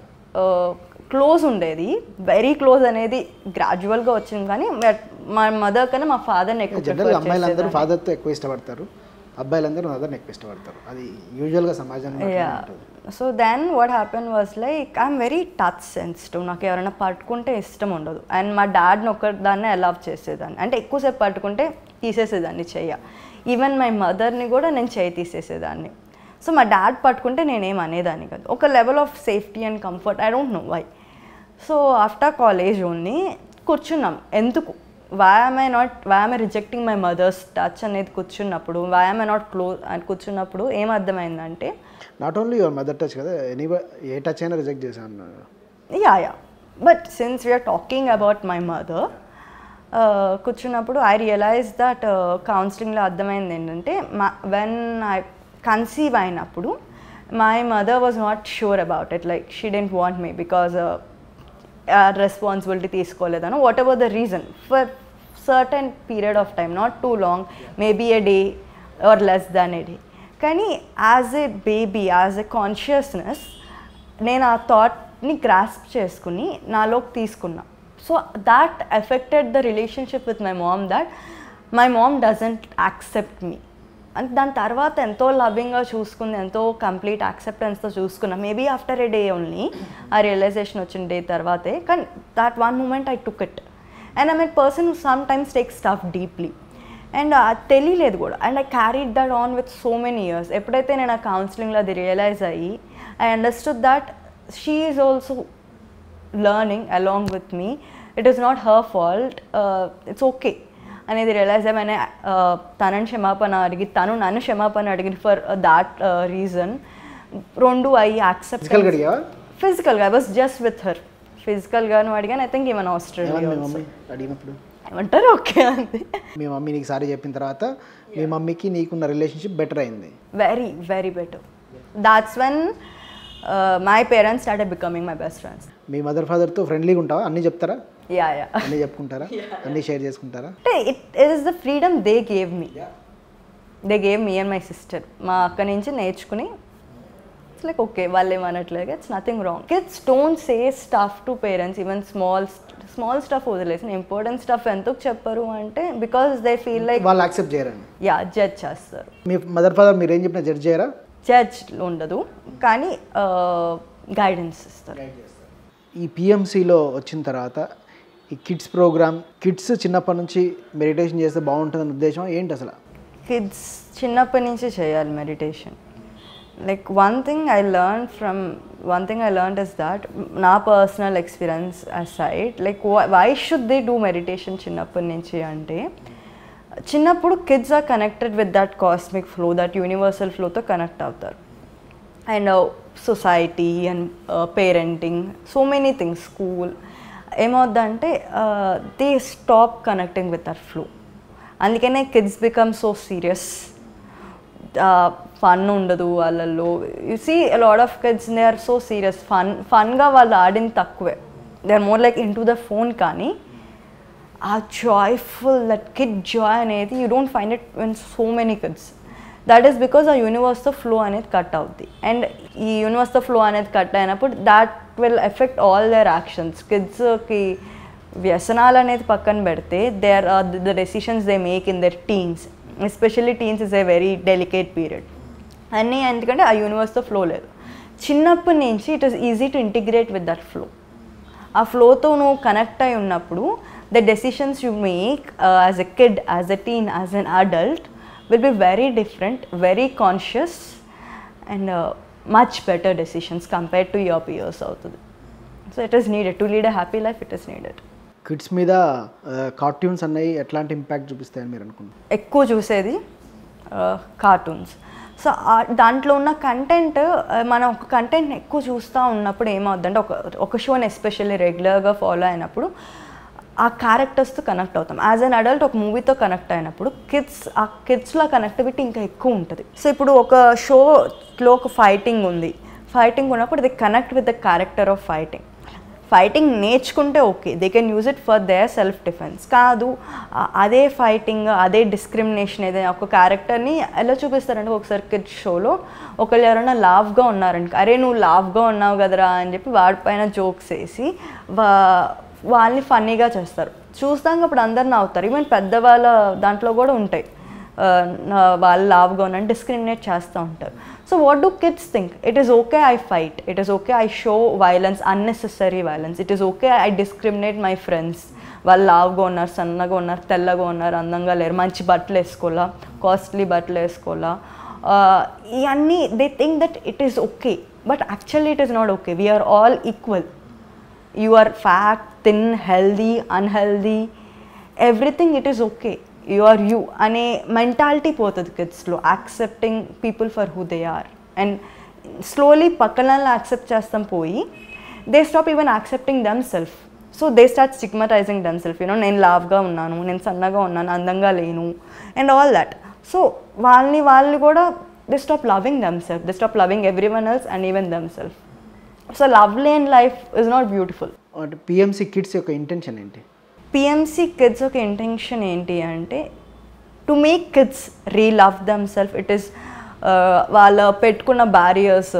close ఉండేది, వెరీ క్లోజ్ అనేది గ్రాడ్యువల్గా వచ్చింది. కానీ మా మదర్ కన్నా మా ఫాదర్ని ఎక్కువ. జనరల్గా అమ్మాయిలందరూ ఫాదర్తో ఎక్కువ ఇష్టపడతారు, అబ్బాయిలందరూ మదర్ని ఎక్కువ ఇష్టపడతారు. అది యూజువల్గా సమాజంలో. So then what happen was like I'm very touch sensitive. నాకు ఎవరైనా పట్టుకుంటే ఇష్టం ఉండదు. అండ్ మా డాడ్ని ఒక్కదాన్నే అలౌ చేసేదాన్ని, అంటే ఎక్కువసేపు పట్టుకుంటే తీసేసేదాన్ని చెయ్య. ఈవెన్ మై మదర్ని కూడా నేను చెయ్యి తీసేసేదాన్ని. సో మా డాడ్ పట్టుకుంటే నేనేం అనేదాన్ని కాదు. ఒక level of safety and comfort, I don't know why. So after college only కూర్చున్నాం, ఎందుకు why am I rejecting my mother's touch అనేది కూర్చున్నప్పుడు, why am I not close అని కూర్చున్నప్పుడు ఏం అర్థమైందంటే not only your mother touch కదా, ఏ టచ్ అయినా రిజెక్ట్ చేశాను. Yeah but since we're talking about my mother కూర్చున్నప్పుడు ఐ రియలైజ్ దట్ కౌన్సిలింగ్లో అర్థమైంది ఏంటంటే వెన్ ఐ కన్సీవ్ అయినప్పుడు my mother was not sure about it, like she didn't want me because responsibility తీసుకోలేదను, whatever the reason, for certain period of time, not too long, maybe a day or less than a day. కానీ as a baby, as a consciousness నేను ఆ థాట్ని grasp చేసుకుని నాలోకి తీసుకున్నా. So that affected the relationship with my mom, that my mom doesn't accept me. And దాని తర్వాత ఎంతో లవింగ్గా చూసుకుంది, ఎంతో కంప్లీట్ యాక్సెప్టెన్స్తో చూసుకున్నా. Maybe after a day only ఆ రియలైజేషన్ వచ్చిన డే తర్వాతే. కానీ that one moment I took it. And I'm a person who sometimes take stuff deeply. And తెలియలేదు కూడా. And I carried that on with so many years. ఎప్పుడైతే నేను ఆ కౌన్సిలింగ్లో అది రియలైజ్ అయ్యి I understood that she is also learning along with me. It is not her fault, it's okay అనేది realise అయ్యామని తనని క్షమాపణ అడిగి, తను నన్ను క్షమాపణ అడిగింది ఫర్ దాట్ రీజన్. రెండు ఐ యాక్సెప్ట్. ఫిజికల్గా I was just with her. ఫిజికల్గాను అడిగాను. ఐ థింక్ ఈవెన్ ఆస్ట్రేలియా అడిగినప్పుడు ఏమంటారు ఓకే అంతే. మీ మమ్మీ నీకు సారీ చెప్పిన తర్వాత మీ మమ్మీకి నీకున్న రిలేషన్షిప్ బెటర్ అయింది. Very very better. That's when my parents started becoming my best friends. మీ మదర్ ఫాదర్తో ఫ్రెండ్లీగా ఉంటావా? అన్నీ చెప్తారా? యా అన్నీ చెప్పుకుంటారా? అన్నీ షేర్ చేసుకుంటారా? అంటే it is the freedom they gave me. They gave me and my sister. మా అక్క నుంచి నేర్చుకుని ఇట్స్ లైక్ ఓకే, వాళ్ళు ఏమనట్లేదు, it's nothing wrong. Kids don't say stuff to parents, even small stuff వదిలేసిన ఇంపార్టెంట్ స్టఫ్ ఎందుకు చెప్పరు అంటే బికాస్ దే ఫీల్ లైక్ వాళ్ళు యాక్సెప్ట్ చేయరండి. యా, జడ్జ్ చేస్తారు. మీ మదర్ ఫాదర్ మీరు ఏం చెప్పినా జడ్జ్ చేయరా? జడ్జ్ ఉండదు, కానీ గైడెన్స్ ఇస్తారు. ఈ పిఎంసిలో వచ్చిన తర్వాత ఈ కిడ్స్ ప్రోగ్రామ్, కిడ్స్ చిన్నప్పటి నుంచి మెడిటేషన్ చేస్తే బాగుంటుందని ఉద్దేశం ఏంటి అసలు? కిడ్స్ చిన్నప్పటి నుంచి చేయాలి meditation. Like one thing I learned is that నా personal experience aside, like why should they do meditation చిన్నప్పటి నుంచి అంటే, చిన్నప్పుడు kids are connected with that cosmic flow, that universal ఫ్లోతో కనెక్ట్ అవుతారు. And society and parenting, so many things, school ఏమవుద్దంటే they stop connecting with that flow. అందుకనే kids become so serious. Fun ఉండదు వాళ్ళల్లో. You see a lot of kids they are so serious. ఫన్గా వాళ్ళు ఆడింది తక్కువే. They are more like into the phone. కానీ ఆ జాయ్ఫుల్, దట్ కిడ్ జాయ్ అనేది you don't find it in so many kids. That is because ఆ యూనివర్స్తో flow అనేది కట్ అవుద్ది. అండ్ ఈ యూనివర్స్తో ఫ్లో అనేది కట్ అయినప్పుడు that will effect all their actions. కిడ్స్కి వ్యసనాలు అనేది పక్కన పెడితే there are the decisions they make in their teens. Especially teens is a very delicate period. అన్నీ ఎందుకంటే ఆ యూనివర్స్తో ఫ్లో లేదు. చిన్నప్పటి నుంచి it is easy to integrate with that flow. ఆ ఫ్లోతో నువ్వు కనెక్ట్ అయి ఉన్నప్పుడు the decisions you make as a kid, as a teen, as an adult will be very different, very conscious and much better decisions compared to your peers అవుతుంది. So it is needed to lead a happy life. It is needed. Kids మీద cartoons అన్నవి ఎట్లాంటి impact చూపిస్తాయని మీరు అనుకుంటున్నారు? ఎక్కువ చూసేది cartoons. So దాంట్లో ఉన్న కంటెంట్, మనం ఒక కంటెంట్ని ఎక్కువ చూస్తూ ఉన్నప్పుడు ఏమవుద్దంటే, ఒక షోని ఎస్పెషల్లీ రెగ్యులర్గా ఫాలో అయినప్పుడు ఆ క్యారెక్టర్స్తో కనెక్ట్ అవుతాం. యాజ్ అన్ అడల్ట్ ఒక మూవీతో కనెక్ట్ అయినప్పుడు ఆ కిడ్స్లో కనెక్టివిటీ ఇంకా ఎక్కువ ఉంటుంది. సో ఇప్పుడు ఒక షోలో ఒక ఫైటింగ్ ఉంది. ఫైటింగ్ ఉన్నప్పుడు they connect with the character of fighting. Fighting నేర్చుకుంటే okay, they can use it for their self defence. కాదు అదే ఫైటింగ్, అదే డిస్క్రిమినేషన్ ఏదైనా ఒక క్యారెక్టర్ని ఎలా చూపిస్తారంటే, ఒకసారి కిడ్స్ షోలో ఒకళ్ళు ఎవరైనా లావ్గా ఉన్నారంట, అరే నువ్వు లావ్గా ఉన్నావు కదరా అని చెప్పి వాడిపైన జోక్స్ వేసి వాళ్ళని ఫన్నీగా చేస్తారు. చూస్తాక అప్పుడు అందరు నవ్వుతారు. ఈవెన్ పెద్దవాళ్ళ దాంట్లో కూడా ఉంటాయి, వాళ్ళు లావ్గా ఉన్నారని డిస్క్రిమినేట్ చేస్తూ ఉంటారు. So what do kids think? It is okay I fight, it is okay I show violence, unnecessary violence, it is okay I discriminate my friends. వాళ్ళు లావుగా ఉన్నారు, సన్నగా ఉన్నారు, తెల్లగా ఉన్నారు, అందంగా లేరు, మంచి బట్టలు వేసుకోవాలా, కాస్ట్లీ బట్టలు వేసుకోవాలా, ఇవన్నీ they think that it is okay. But actually it is not okay. We are all equal. You are fat, thin, healthy, unhealthy, everything it is okay. You are you అనే మెంటాలిటీ పోతుంది కిడ్స్లో, accepting people for who they are. And slowly పక్కన accept చేస్తాం పోయి they stop even accepting them self. So they start stigmatising them self. You know నేను లావ్గా ఉన్నాను, నేను సన్నగా ఉన్నాను, అందంగా లేను అండ్ ఆల్ దట్. సో వాళ్ళు కూడా they stop loving them self, they stop loving every one else and even them self. So lovely and life is not beautiful. PMC kids యొక్క ఇంటెన్షన్ ఏంటి? పిఎంసి కిడ్స్ యొక్క intention ఏంటి అంటే, to make kids relove themselves. It is వాళ్ళ పెట్టుకున్న barriers,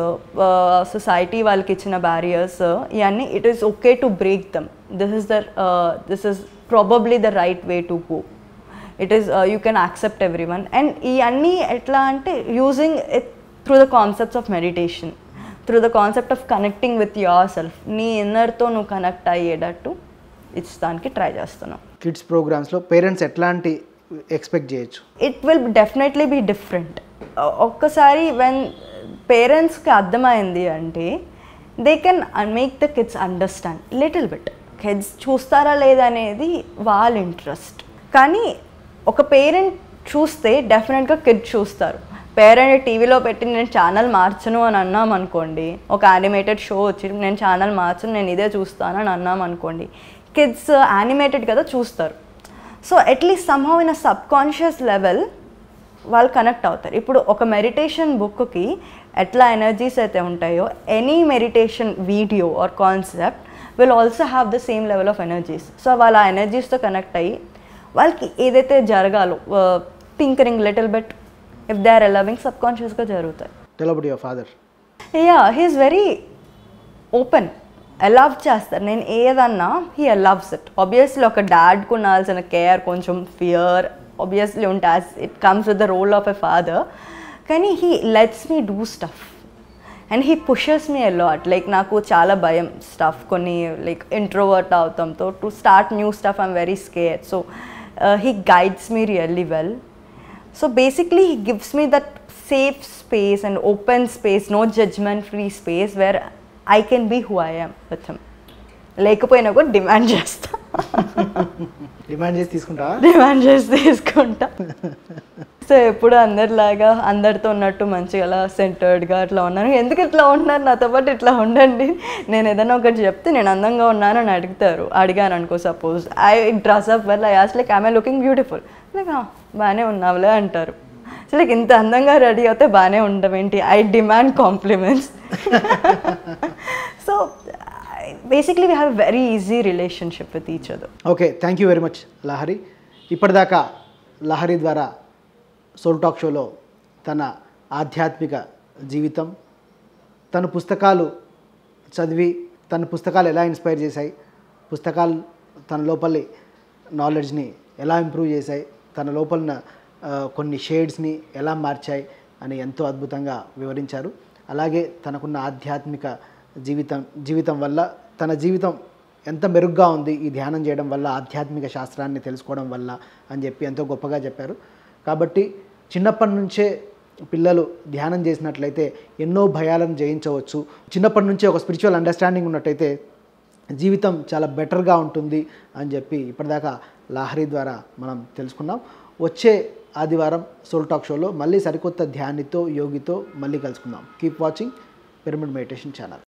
society వాళ్ళకి ఇచ్చిన barriers, ఇవన్నీ it is okay to break them. This is probably the right way to go. It is you can accept everyone. And ఇవన్నీ ఎట్లా అంటే using it through the concepts of meditation, through the concept of connecting with yourself. నీ ఇన్నర్తో నువ్వు connect అయ్యేటట్టు ఇచ్చడానికి try చేస్తున్నావు. Kids ప్రోగ్రామ్స్లో పేరెంట్స్ ఎట్లాంటి ఎక్స్పెక్ట్ చేయొచ్చు? It will definitely be different. ఒక్కసారి వెన్ పేరెంట్స్కి అర్థమైంది అంటే they can make the kids understand little bit. Kids చూస్తారా లేదా అనేది వాళ్ళ ఇంట్రెస్ట్. కానీ ఒక పేరెంట్ చూస్తే డెఫినెట్గా కిడ్ చూస్తారు. పేరెంట్ టీవీలో పెట్టి నేను ఛానల్ మార్చను అని అన్నాం అనుకోండి, ఒక యానిమేటెడ్ షో వచ్చి నేను ఛానల్ మార్చను నేను ఇదే చూస్తాను అని అన్నాం అనుకోండి, కిడ్స్ యానిమేటెడ్ కదా చూస్తారు. So at least somehow in a subconscious level వాళ్ళు కనెక్ట్ అవుతారు. ఇప్పుడు ఒక మెడిటేషన్ బుక్కి ఎట్లా ఎనర్జీస్ అయితే ఉంటాయో, any meditation video or concept will also have the same level of energies. So వాళ్ళ ఆ ఎనర్జీస్తో కనెక్ట్ అయ్యి వాళ్ళకి ఏదైతే జరగాలో tinkering little bit if they are allowing సబ్కాన్షియస్గా జరుగుతాయి. Tell about your father. Yeah, he is very open. Allow చేస్తారు. నేను ఏదన్నా హీ అలవ్స్ ఇట్. ఆబ్వియస్లీ ఒక డాడ్కి ఉండాల్సిన కేర్, కొంచెం ఫియర్ ఆబ్వియస్లీ ఉంటుంది. It comes with the role of a father. కానీ he lets me do stuff and he pushes me a lot. Like నాకు చాలా భయం స్టఫ్, కొన్ని లైక్ ఇంట్రోవర్ట్ అవుతాంతో to start new stuff I'm very scared. So he guides me really well. So basically he gives me that safe space and open space, no judgment free space where I can be who I am with him. లేకపోయినా కూడా demand చేస్తా. Demand చేసి తీసుకుంటా. So ఎప్పుడు అందరిలాగా అందరితో ఉన్నట్టు మంచిగా అలా సెంటర్డ్గా అట్లా ఉన్నాను. ఎందుకు ఇట్లా ఉంటున్నారు నాతో పాటు, ఇట్లా ఉండండి. నేను ఏదైనా ఒకటి చెప్తే నేను అందంగా ఉన్నాను అని అడిగాను అనుకో, suppose I dress up well, I ask like I looking beautiful, like బాగానే ఉన్నావులే అంటారు. సో లైక్ ఇంత అందంగా రెడీ అవుతే బాగానే ఉండవేంటి, I demand compliments. So basically we have a very easy relationship with each other. Okay, thank you very much Lahari. ఇప్పటిదాకా లహరి ద్వారా soul talk షోలో తన ఆధ్యాత్మిక జీవితం, తన పుస్తకాలు చదివి తన పుస్తకాలు ఎలా ఇన్స్పైర్ చేశాయి, పుస్తకాలు తన లోపలి నాలెడ్జ్ని ఎలా ఇంప్రూవ్ చేశాయి, తన లోపల కొన్ని షేడ్స్ని ఎలా మార్చాయి అని ఎంతో అద్భుతంగా వివరించారు. అలాగే తనకున్న ఆధ్యాత్మిక జీవితం వల్ల తన జీవితం ఎంత మెరుగ్గా ఉంది ఈ ధ్యానం చేయడం వల్ల, ఆధ్యాత్మిక శాస్త్రాన్ని తెలుసుకోవడం వల్ల అని చెప్పి ఎంతో గొప్పగా చెప్పారు. కాబట్టి చిన్నప్పటి నుంచే పిల్లలు ధ్యానం చేసినట్లయితే ఎన్నో భయాలను జయించవచ్చు. చిన్నప్పటి నుంచే ఒక స్పిరిచువల్ అండర్స్టాండింగ్ ఉన్నట్టయితే జీవితం చాలా బెటర్గా ఉంటుంది అని చెప్పి ఇప్పటిదాకా లహరి ద్వారా మనం తెలుసుకున్నాం. వచ్చే ఆదివారం సోల్ టాక్ షోలో మళ్ళీ సరికొత్త ధ్యానితో యోగితో మళ్ళీ కలుసుకుందాం. Keep watching pyramid meditation channel.